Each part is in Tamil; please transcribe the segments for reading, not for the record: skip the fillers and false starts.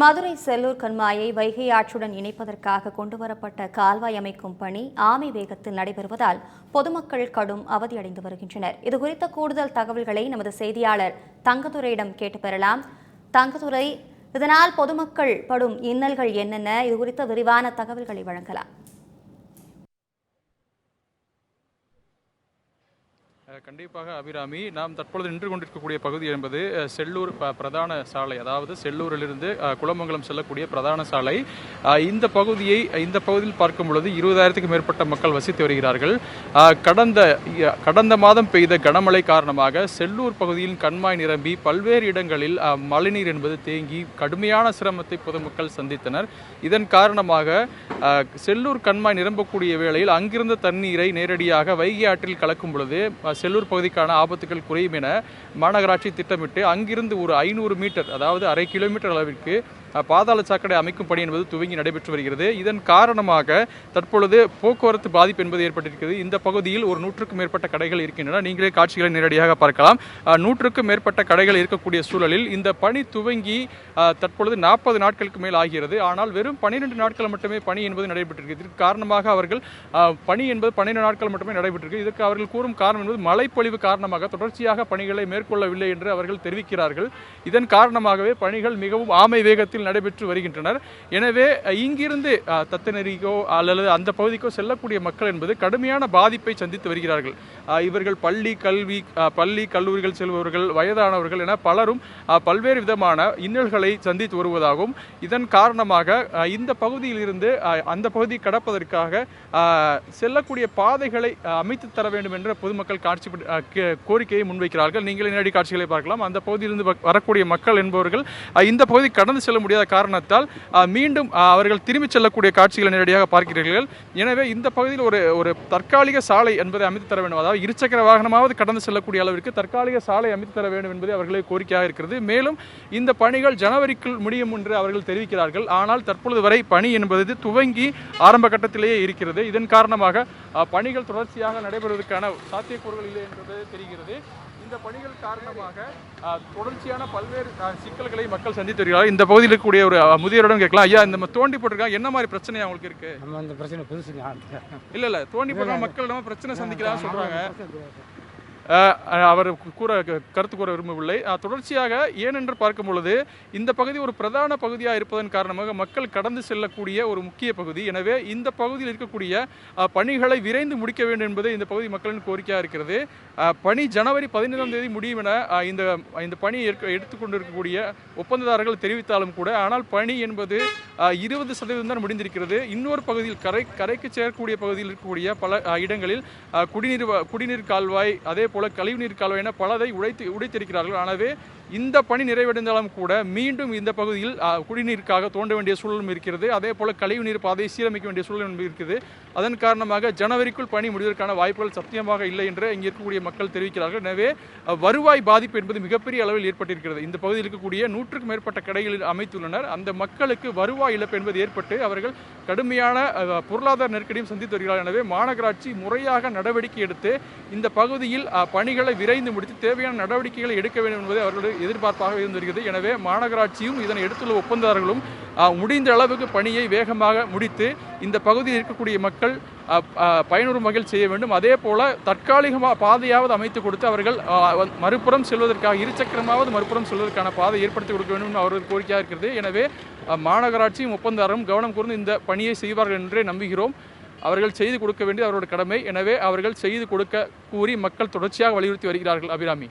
மதுரை செல்லூர் கண்மாயை வைகை ஆற்றுடன் இணைப்பதற்காக கொண்டுவரப்பட்ட கால்வாய் அமைக்கும் பணி ஆமை வேகத்தில் நடைபெறுவதால் பொதுமக்கள் கடும் அவதியடைந்து வருகின்றனர். இதுகுறித்த கூடுதல் தகவல்களை நமது செய்தியாளர் தங்கதுரையிடம் கேட்டு பெறலாம். தங்கதுரை, இதனால் பொதுமக்கள் படும் இன்னல்கள் என்னென்ன? இதுகுறித்த விரிவான தகவல்களை வழங்கலாம். கண்டிப்பாக அபிராமி, நாம் தற்பொழுது நின்று கொண்டிருக்கக்கூடிய பகுதி என்பது செல்லூர் பிரதான சாலை, அதாவது செல்லூரிலிருந்து குளமங்கலம் செல்லக்கூடிய பிரதான சாலை. இந்த பகுதியில் பார்க்கும் பொழுது 20,000க்கும் மேற்பட்ட மக்கள் வசித்து வருகிறார்கள். கடந்த மாதம் பெய்த கனமழை காரணமாக செல்லூர் பகுதியில் கண்மாய் நிரம்பி பல்வேறு இடங்களில் மழைநீர் என்பது தேங்கி கடுமையான சிரமத்தை பொதுமக்கள் சந்தித்தனர். இதன் காரணமாக செல்லூர் கண்மாய் நிரம்பக்கூடிய வேளையில் அங்கிருந்த தண்ணீரை நேரடியாக வைகை ஆற்றில் கலக்கும் பொழுது செல்லூர் பகுதிக்கான ஆபத்துகள் குறையும் என மாநகராட்சி திட்டமிட்டு அங்கிருந்து ஒரு 500 மீட்டர், அதாவது 1/2 கிலோமீட்டர் அளவிற்கு பாதாள சாக்கடை அமைக்கும் பணி என்பது துவங்கி நடைபெற்று வருகிறது. இதன் காரணமாக தற்பொழுது போக்குவரத்து பாதிப்பு என்பது ஏற்பட்டிருக்கிறது. இந்த பகுதியில் ஒரு 100க்கும் மேற்பட்ட கடைகள் இருக்கின்றன. நீங்களே காட்சிகளை நேரடியாக பார்க்கலாம். 100க்கும் மேற்பட்ட கடைகள் இருக்கக்கூடிய சூழலில் இந்த பணி துவங்கி தற்பொழுது 40 நாட்களுக்கு மேல் ஆகிறது. ஆனால் வெறும் 12 நாட்கள் மட்டுமே பணி என்பது நடைபெற்றிருக்கு. இதற்கு காரணமாக அவர்கள் பணி என்பது 12 நாட்கள் மட்டுமே நடைபெற்றிருக்கு. இதற்கு அவர்கள் கூறும் காரணம் என்பது மழைப்பொழிவு காரணமாக தொடர்ச்சியாக பணிகளை மேற்கொள்ளவில்லை என்று அவர்கள் தெரிவிக்கிறார்கள். இதன் காரணமாகவே பணிகள் மிகவும் ஆமை வேகத்தில் நடைபெற்று வருகின்றனர். எனவே இங்கிருந்து தத்தநெறிக்கோ அல்லது அந்த பகுதிக்கோ செல்லக்கூடிய மக்கள் என்பது கடுமையான பாதிப்பை சந்தித்து வருகிறார்கள். இவர்கள் பள்ளி கல்லூரிகள் செல்பவர்கள், வயதானவர்கள் என பலரும் பல்வேறு விதமான இன்னல்களை சந்தித்து வருவதாகவும், இதன் காரணமாக இந்த பகுதியில் இருந்து அந்த பகுதியை கடப்பதற்காக செல்லக்கூடிய பாதைகளை அமைத்து தர வேண்டும் என்ற பொதுமக்கள் கோரிக்கையை முன்வைக்கிறார்கள். நீங்கள் நேரடி காட்சிகளை பார்க்கலாம். அந்த பகுதியிலிருந்து வரக்கூடிய மக்கள் என்பவர்கள் இந்த பகுதி கடந்து செல்ல முடியாத காரணத்தால் மீண்டும் அவர்கள் திரும்பி செல்லக்கூடிய காட்சிகளை நேரடியாக பார்க்கிறீர்கள். எனவே இந்த பகுதியில் ஒரு தற்காலிக சாலை என்பதை அமைத்து தர வேண்டும், அதாவது இருசக்கர வாகனமாவது கடந்து செல்லக்கூடிய அளவிற்கு தற்காலிக சாலை அமைத்து தர வேண்டும் என்பது அவர்களுடைய கோரிக்கையாக இருக்கிறது. மேலும் இந்த பணிகள் ஜனவரிக்குள் முடியும் என்று அவர்கள் தெரிவிக்கிறார்கள். ஆனால் தற்பொழுது வரை பணி என்பது துவங்கி ஆரம்ப கட்டத்திலேயே இருக்கிறது. இதன் காரணமாக பணிகள் தொடர்ச்சியாக நடைபெறுவதற்கான சாத்தியக்கூறுகள் இல்லை என்பது தெரிகிறது. இந்த பணிகள் காரணமாக தொடர்ச்சியான பல்வேறு சிக்கல்களை மக்கள் சந்தித்து வருகிறார்கள். இந்த பகுதியில் இருக்கக்கூடிய ஒரு முதியோரிடம் கேட்கலாம். ஐயா, இந்த தோண்டி போட்டிருக்காங்க, என்ன மாதிரி பிரச்சனை அவங்களுக்கு இருக்கு? நம்ம இந்த பிரச்சனை புதுசு இல்ல தோண்டி போடுற மக்களிடம் பிரச்சனை சந்திக்கிறாங்க சொல்றாங்க. அவர் கருத்து கூற விரும்பவில்லை. தொடர்ச்சியாக ஏனென்று பார்க்கும் பொழுது இந்த பகுதி ஒரு பிரதான பகுதியாக இருப்பதன் காரணமாக மக்கள் கடந்து செல்லக்கூடிய ஒரு முக்கிய பகுதி. எனவே இந்த பகுதியில் இருக்கக்கூடிய பணிகளை விரைந்து முடிக்க வேண்டும் என்பது இந்த பகுதி மக்களின் கோரிக்கையாக இருக்கிறது. பணி ஜனவரி 15ஆம் தேதி முடியும் என இந்த பணி எடுத்துக்கொண்டிருக்கக்கூடிய ஒப்பந்ததாரர்கள் தெரிவித்தாலும் கூட, ஆனால் பணி என்பது 20% தான் முடிந்திருக்கிறது. இன்னொரு பகுதியில் கரைக்கு சேரக்கூடிய பகுதியில் இருக்கக்கூடிய பல இடங்களில் குடிநீர் கால்வாய், அதே போல கழிவுநீர் கால்வாய் என பலதை உடைத்திருக்கிறார்கள். எனவே இந்த பணி நிறைவடைந்தாலும் கூட மீண்டும் இந்த பகுதியில் குடிநீருக்காக தோண்ட வேண்டிய சூழலும் இருக்கிறது. அதே போல கழிவுநீர் பாதையை சீரமைக்க வேண்டிய சூழலும் இருக்கிறது. அதன் காரணமாக ஜனவரிக்குள் பணி முடிவதற்கான வாய்ப்புகள் சத்தியமாக இல்லை என்று இங்கே இருக்கக்கூடிய மக்கள் தெரிவிக்கிறார்கள். எனவே வருவாய் பாதிப்பு என்பது மிகப்பெரிய அளவில் ஏற்பட்டிருக்கிறது. இந்த பகுதியில் இருக்கக்கூடிய 100க்கும் மேற்பட்ட கடைகளில் அமைத்துள்ளனர். அந்த மக்களுக்கு வருவாய் இழப்பு என்பது ஏற்பட்டு அவர்கள் கடுமையான பொருளாதார நெருக்கடியும் சந்தித்து வருகிறார்கள். எனவே மாநகராட்சி முறையாக நடவடிக்கை எடுத்து இந்த பகுதியில் பணிகளை விரைந்து முடித்து தேவையான நடவடிக்கைகளை எடுக்க வேண்டும் என்பதை அவர்களுடைய எதிர்பார்ப்பாக இருந்து வருகிறது. எனவே மாநகராட்சியும் இதனை எடுத்துள்ள ஒப்பந்ததாரர்களும் முடிந்த அளவுக்கு பணியை வேகமாக முடித்து இந்த பகுதியில் இருக்கக்கூடிய மக்கள் பயனுறும் வகையில் செய்ய வேண்டும். அதே போல தற்காலிகமாக பாதையாவது அமைத்து கொடுத்து அவர்கள் மறுபுறம் செல்வதற்காக இருசக்கரமாவது மறுபுறம் செல்வதற்கான பாதை ஏற்படுத்தி கொடுக்க வேண்டும் என்று அவர்கள் கோரிக்கையாக இருக்கிறது. எனவே மாநகராட்சியும் ஒப்பந்ததாரரும் கவனம் கூர்ந்து இந்த பணியை செய்வார்கள் என்றே நம்புகிறோம். அவர்கள் செய்து கொடுக்க வேண்டியது அவருடைய கடமை. எனவே அவர்கள் செய்து கொடுக்க கூறி மக்கள் தொடர்ச்சியாக வலியுறுத்தி வருகிறார்கள். அபிராமி,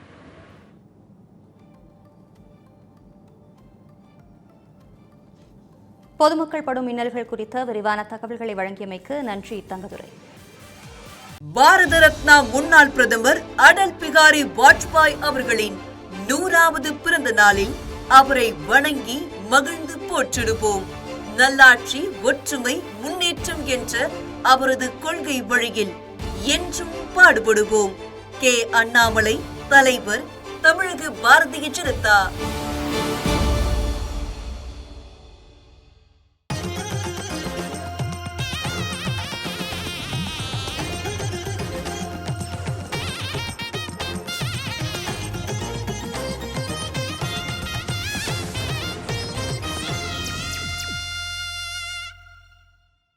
பொதுமக்கள் படும் இன்னல்கள் குறித்த விரிவான தகவல்களை வழங்கியமைக்கு நன்றி தங்கதுரை. பாரத ரத்னா முன்னாள் பிரதமர் அடல் பிகாரி வாஜ்பாய் அவர்களின் 100வது பிறந்த நாளில் அவரை வணங்கி மகிழ்ந்து போற்றிடுவோம். நல்லாட்சி, ஒற்றுமை, முன்னேற்றம் என்ற அவரது கொள்கை வழியில் என்றும் பாடுபடுவோம். கே. அண்ணாமலை, தலைவர், தமிழக பாரதிய ஜனதா.